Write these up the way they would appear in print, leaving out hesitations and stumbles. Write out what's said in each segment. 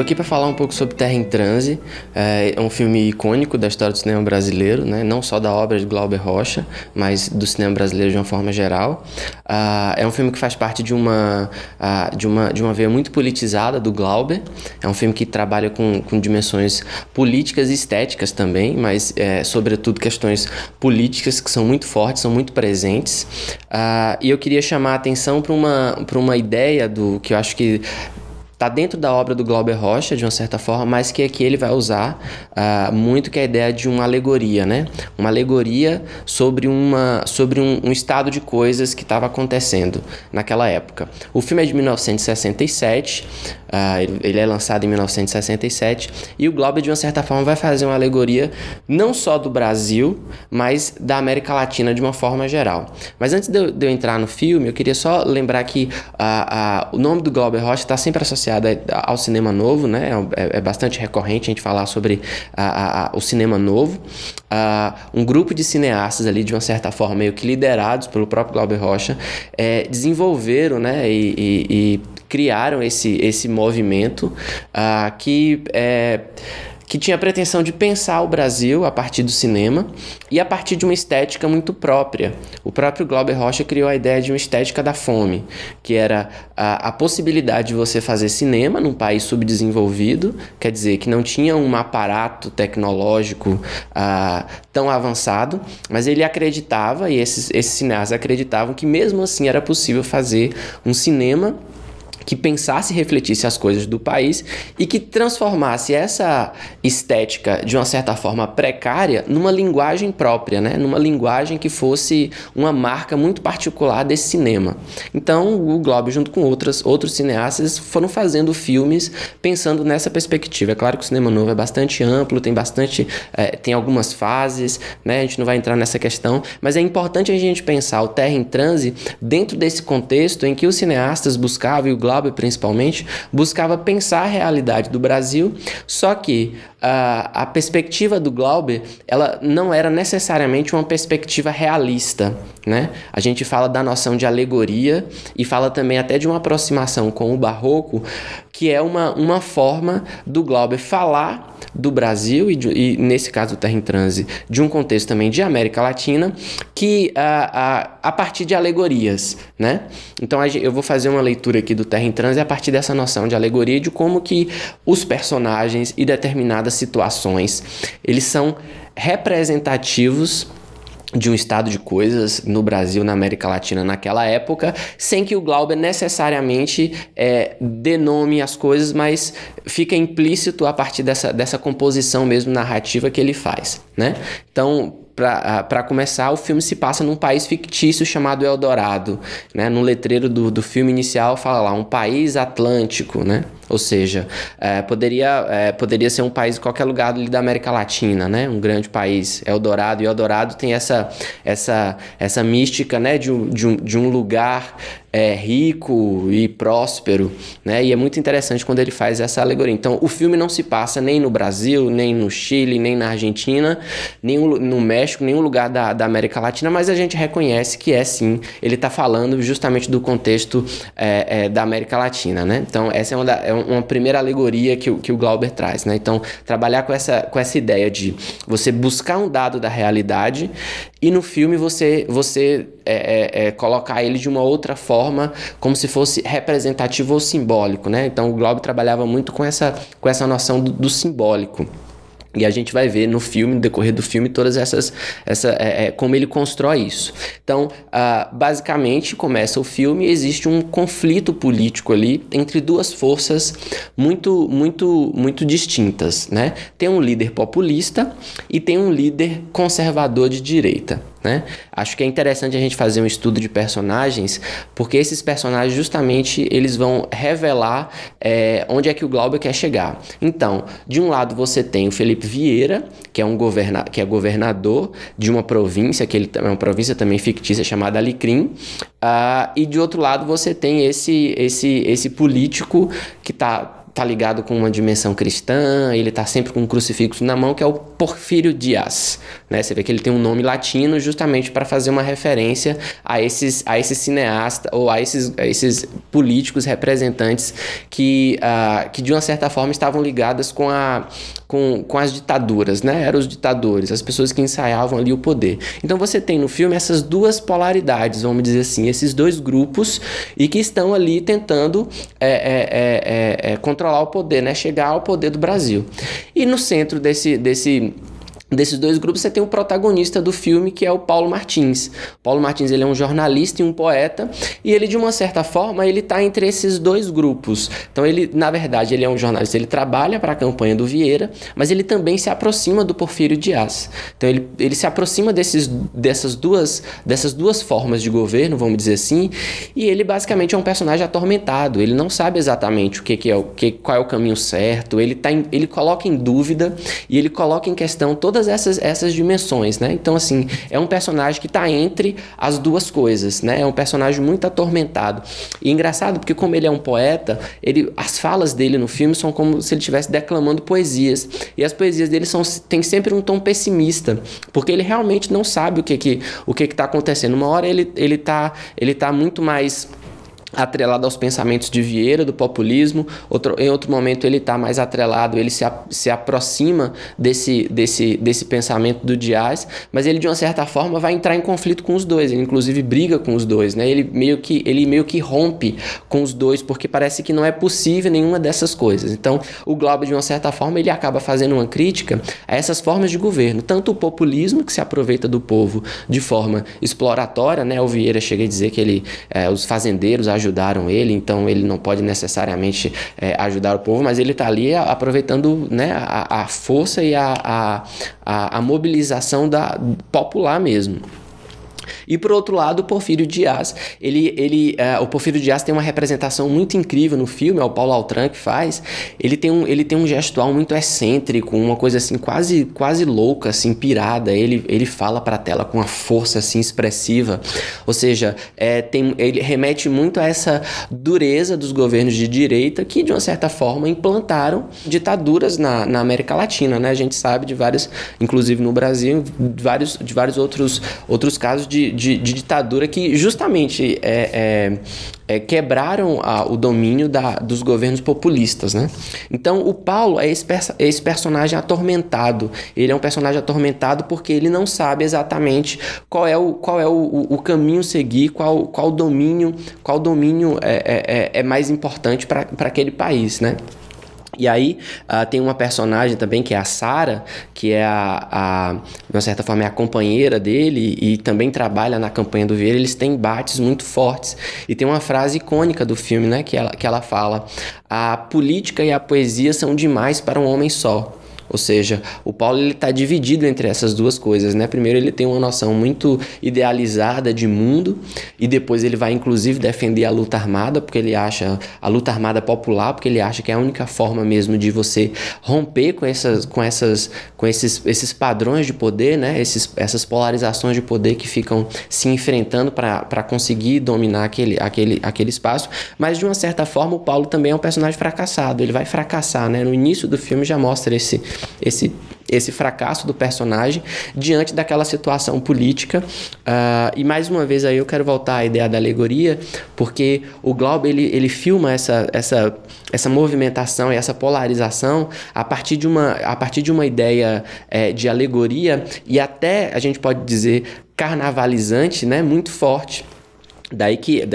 Tô aqui para falar um pouco sobre Terra em Transe. É um filme icônico da história do cinema brasileiro, né? Não só da obra de Glauber Rocha, mas do cinema brasileiro de uma forma geral. É um filme que faz parte de uma veia muito politizada do Glauber. É um filme que trabalha com dimensões políticas e estéticas também, mas sobretudo questões políticas que são muito fortes, são muito presentes. E eu queria chamar a atenção para uma ideia do que eu acho que está dentro da obra do Glauber Rocha, de uma certa forma, mas que aqui ele vai usar muito, que é a ideia de uma alegoria, né? Uma alegoria sobre um estado de coisas que estava acontecendo naquela época. O filme é de 1967, ele é lançado em 1967, e o Glauber, de uma certa forma, vai fazer uma alegoria não só do Brasil, mas da América Latina de uma forma geral. Mas antes de eu entrar no filme, eu queria só lembrar que o nome do Glauber Rocha está sempre associado ao cinema novo, né? É bastante recorrente a gente falar sobre o cinema novo. Um grupo de cineastas ali, de uma certa forma, meio que liderados pelo próprio Glauber Rocha, desenvolveram, né, e criaram esse movimento que tinha a pretensão de pensar o Brasil a partir do cinema e a partir de uma estética muito própria. O próprio Glauber Rocha criou a ideia de uma estética da fome, que era a possibilidade de você fazer cinema num país subdesenvolvido, quer dizer, que não tinha um aparato tecnológico tão avançado, mas ele acreditava, e esses cineastas acreditavam, que mesmo assim era possível fazer um cinema que pensasse e refletisse as coisas do país e que transformasse essa estética, de uma certa forma precária, numa linguagem própria, né? Numa linguagem que fosse uma marca muito particular desse cinema. Então, o Glauber, junto com outros cineastas, foram fazendo filmes pensando nessa perspectiva. É claro que o cinema novo é bastante amplo, tem algumas fases, né? A gente não vai entrar nessa questão, mas é importante a gente pensar o Terra em Transe dentro desse contexto em que os cineastas buscavam, e o Glauber principalmente, buscava pensar a realidade do Brasil, só que a perspectiva do Glauber, ela não era necessariamente uma perspectiva realista, né? A gente fala da noção de alegoria e fala também até de uma aproximação com o barroco, que é uma forma do Glauber falar do Brasil e nesse caso do Terra em Transe, de um contexto também de América Latina, que a partir de alegorias, né? Então eu vou fazer uma leitura aqui do Terra em Transe a partir dessa noção de alegoria, de como que os personagens e determinadas situações, eles são representativos de um estado de coisas no Brasil, na América Latina naquela época, sem que o Glauber necessariamente denome as coisas, mas fica implícito a partir dessa composição mesmo narrativa que ele faz, né? Então, para começar, o filme se passa num país fictício chamado Eldorado, né? No letreiro do filme inicial fala lá, um país atlântico, né? Ou seja, poderia ser um país em qualquer lugar ali da América Latina, né? Um grande país, Eldorado. E Eldorado tem essa mística, né? De um lugar rico e próspero, né? E é muito interessante quando ele faz essa alegoria. Então, o filme não se passa nem no Brasil, nem no Chile, nem na Argentina, nem no México, nenhum lugar da América Latina, mas a gente reconhece que sim, ele está falando justamente do contexto da América Latina, né? Então, essa é uma primeira alegoria que o Glauber traz, né? Então, trabalhar com essa ideia de você buscar um dado da realidade e no filme você colocar ele de uma outra forma, como se fosse representativo ou simbólico, né? Então, o Glauber trabalhava muito com essa noção do simbólico. E a gente vai ver no filme, no decorrer do filme, todas como ele constrói isso. Então, basicamente, começa o filme e existe um conflito político ali entre duas forças muito, muito, muito distintas, né? Tem um líder populista e tem um líder conservador de direita, né? Acho que é interessante a gente fazer um estudo de personagens, porque esses personagens justamente eles vão revelar onde é que o Glauber quer chegar. Então, de um lado você tem o Felipe Vieira, que é governador de uma província, é uma província também fictícia chamada Alecrim, e de outro lado você tem esse político que está tá ligado com uma dimensão cristã, ele tá sempre com um crucifixo na mão, que é o Porfírio Dias, né? Você vê que ele tem um nome latino justamente para fazer uma referência a esses cineastas ou a esses políticos representantes que de uma certa forma estavam ligadas com as ditaduras, né? Eram os ditadores, as pessoas que ensaiavam ali o poder. Então você tem no filme essas duas polaridades, vamos dizer assim, esses dois grupos e que estão ali tentando controlar o poder, né? Chegar ao poder do Brasil. E no centro desses dois grupos, você tem o protagonista do filme, que é o Paulo Martins. Paulo Martins, ele é um jornalista e um poeta, e ele, de uma certa forma, ele está entre esses dois grupos. Então, ele, na verdade, ele é um jornalista, ele trabalha para a campanha do Vieira, mas ele também se aproxima do Porfírio Dias. Então, ele se aproxima dessas duas formas de governo, vamos dizer assim, e ele, basicamente, é um personagem atormentado. Ele não sabe exatamente qual é o caminho certo, ele coloca em dúvida e ele coloca em questão todas essas dimensões, né? Então, assim, é um personagem que está entre as duas coisas, né? É um personagem muito atormentado. E engraçado porque, como ele é um poeta, as falas dele no filme são como se ele estivesse declamando poesias. E as poesias dele têm sempre um tom pessimista, porque ele realmente não sabe o que está acontecendo. Uma hora ele tá muito mais atrelado aos pensamentos de Vieira, do populismo, em outro momento ele está mais atrelado, ele se aproxima desse pensamento do Dias, mas ele de uma certa forma vai entrar em conflito com os dois, ele inclusive briga com os dois, né? Ele meio que rompe com os dois, porque parece que não é possível nenhuma dessas coisas. Então o Glauber, de uma certa forma, ele acaba fazendo uma crítica a essas formas de governo, tanto o populismo, que se aproveita do povo de forma exploratória, né? O Vieira chega a dizer que os fazendeiros ajudaram ele, então ele não pode necessariamente ajudar o povo, mas ele está ali aproveitando, né, a força e a mobilização popular mesmo. E por outro lado, o Porfírio Dias, o Porfírio Dias tem uma representação muito incrível no filme, é o Paulo Altran que faz. Ele tem um gestual muito excêntrico, uma coisa assim quase louca, assim, pirada. Ele fala para a tela com uma força assim expressiva, ou seja, ele remete muito a essa dureza dos governos de direita que, de uma certa forma, implantaram ditaduras na América Latina, né? A gente sabe de vários, inclusive no Brasil, de vários outros casos de ditadura que justamente quebraram o domínio dos governos populistas, né? Então o Paulo é esse personagem atormentado. Ele é um personagem atormentado porque ele não sabe exatamente qual é o caminho seguir, qual domínio é mais importante para aquele país, né? E aí tem uma personagem também que é a Sara, que é de uma certa forma é a companheira dele e também trabalha na campanha do Vieira. Eles têm embates muito fortes. E tem uma frase icônica do filme, né, que ela fala: a política e a poesia são demais para um homem só. Ou seja, o Paulo está dividido entre essas duas coisas, né? Primeiro ele tem uma noção muito idealizada de mundo e depois ele vai inclusive defender a luta armada, porque ele acha a luta armada popular, porque ele acha que é a única forma mesmo de você romper com esses padrões de poder, né? Essas polarizações de poder que ficam se enfrentando para conseguir dominar aquele espaço. Mas de uma certa forma o Paulo também é um personagem fracassado, ele vai fracassar, né? No início do filme já mostra esse fracasso do personagem diante daquela situação política. E mais uma vez aí eu quero voltar à ideia da alegoria, porque o Glauber ele filma essa movimentação e essa polarização a partir de uma ideia de alegoria e até, a gente pode dizer, carnavalizante, né, muito forte. Daí que,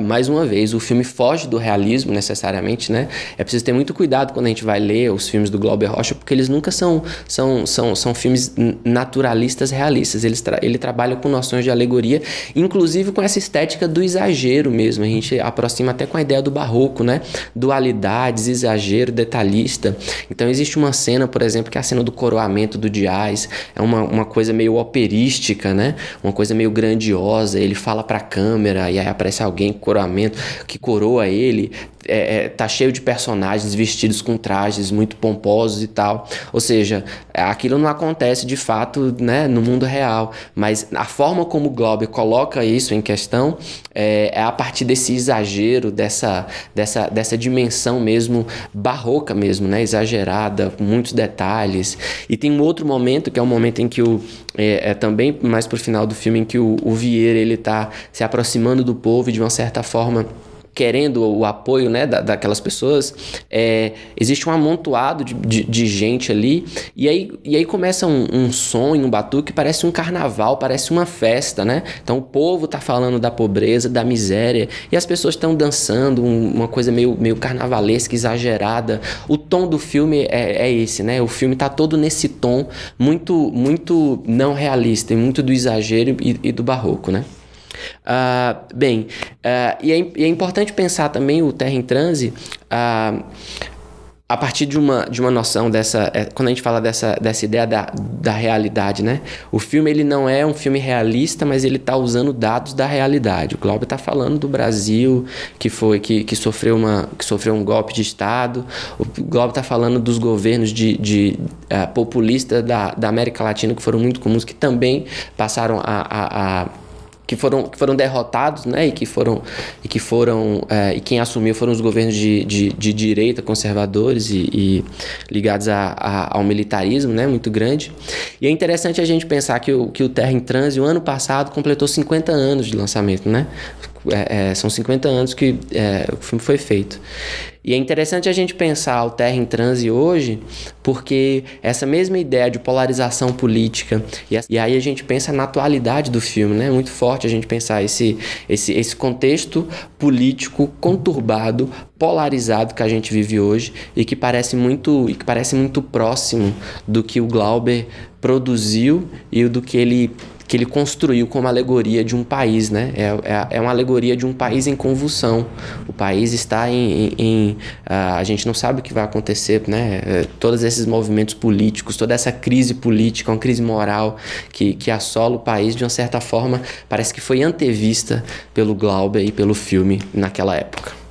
mais uma vez, o filme foge do realismo necessariamente, né? É preciso ter muito cuidado quando a gente vai ler os filmes do Glauber Rocha, porque eles nunca são filmes naturalistas realistas. Ele trabalha com noções de alegoria, inclusive com essa estética do exagero mesmo. A gente aproxima até com a ideia do barroco, né? Dualidades, exagero, detalhista. Então existe uma cena, por exemplo, que é a cena do coroamento do Dias. É uma coisa meio operística, né? Uma coisa meio grandiosa. Ele fala para a câmera, câmera, e aí aparece alguém com coroamento, que coroa ele, tá cheio de personagens vestidos com trajes muito pomposos e tal. Ou seja, aquilo não acontece de fato, né, no mundo real, mas a forma como o Glauber coloca isso em questão é a partir desse exagero, dessa dimensão mesmo barroca mesmo, né, exagerada, com muitos detalhes. E tem um outro momento, que é um momento em que também mais pro final do filme, em que o Vieira, ele tá se aproximando do povo e de uma certa forma querendo o apoio, né, daquelas pessoas. Existe um amontoado de gente ali, e aí começa um som em um batuque que parece um carnaval, parece uma festa, né? Então o povo tá falando da pobreza, da miséria, e as pessoas estão dançando, uma coisa meio carnavalesca, exagerada. O tom do filme é esse, né? O filme tá todo nesse tom muito, muito não realista, e muito do exagero e do barroco, né? E é importante pensar também o Terra em Transe a partir de uma noção quando a gente fala dessa ideia da realidade, né? O filme, ele não é um filme realista, mas ele está usando dados da realidade. O Glauber está falando do Brasil, que sofreu um golpe de Estado. O Glauber está falando dos governos populistas da América Latina, que foram muito comuns, que também passaram que foram derrotados, né, e quem assumiu foram os governos de direita, conservadores e ligados ao militarismo, né, muito grande. E é interessante a gente pensar que o Terra em Transe, o ano passado, completou 50 anos de lançamento, né? São 50 anos que o filme foi feito. E é interessante a gente pensar o Terra em Transe hoje, porque essa mesma ideia de polarização política, e aí a gente pensa na atualidade do filme, né? É muito forte a gente pensar esse contexto político conturbado, polarizado que a gente vive hoje, e que parece muito próximo do que o Glauber produziu e do que ele construiu como alegoria de um país, né? É uma alegoria de um país em convulsão. O país está a gente não sabe o que vai acontecer, né? Todos esses movimentos políticos, toda essa crise política, uma crise moral que assola o país, de uma certa forma, parece que foi antevista pelo Glauber e pelo filme naquela época.